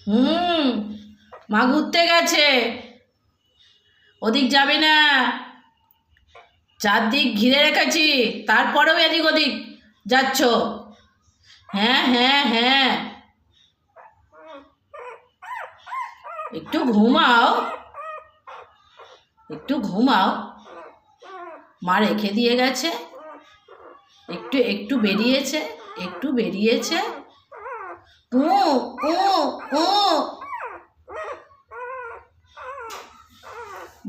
হুম, মা ঘুরতে গেছে, ওদিক যাবে না। চারদিক ঘিরে রেখেছি, তারপরেও এদিক ওদিক যাচ্ছ। হ্যাঁ হ্যাঁ হ্যাঁ, একটু ঘুমাও, একটু ঘুমাও। মা রেখে দিয়ে গেছে, একটু একটু বেরিয়েছে, একটু বেরিয়েছে। ও ও ও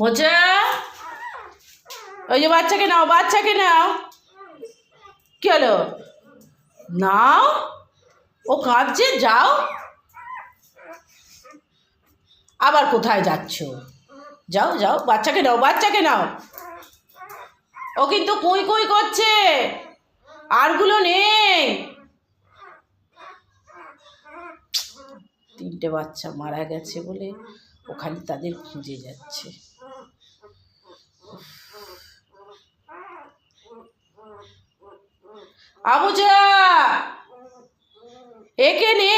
বোঝা, ওই যে বাচ্চাকে নাও, বাচ্চাকে নাও। কি হলো? নাও, ও কাঁদছে, যাও। আবার কোথায় যাচ্ছ? যাও যাও, বাচ্চাকে নাও, বাচ্চাকে নাও। ও কিন্তু কুই কুই করছে, আরগুলো নেই। 3টে বাচ্চা মারা গেছে বলে ওখানে তাদের খুঁজে যাচ্ছে। আবুজা, একে নে,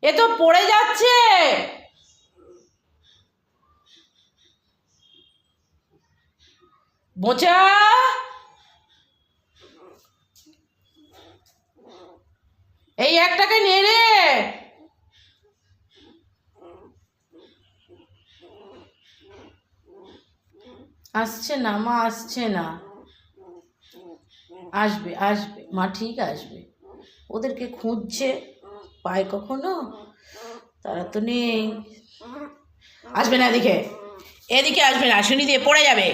এ তো পড়ে যাচ্ছে। বোঝা, এই একটাকে নে রে। আসছে না মা, আসছে না। আসবে আসবে মা, ঠিক আসবে। ওদেরকে খুঁজছে, পায় কখনো? তারা তো নেই। আসবে না এদিকে, এদিকে আসবে না, শুনি দিয়ে পড়ে যাবে।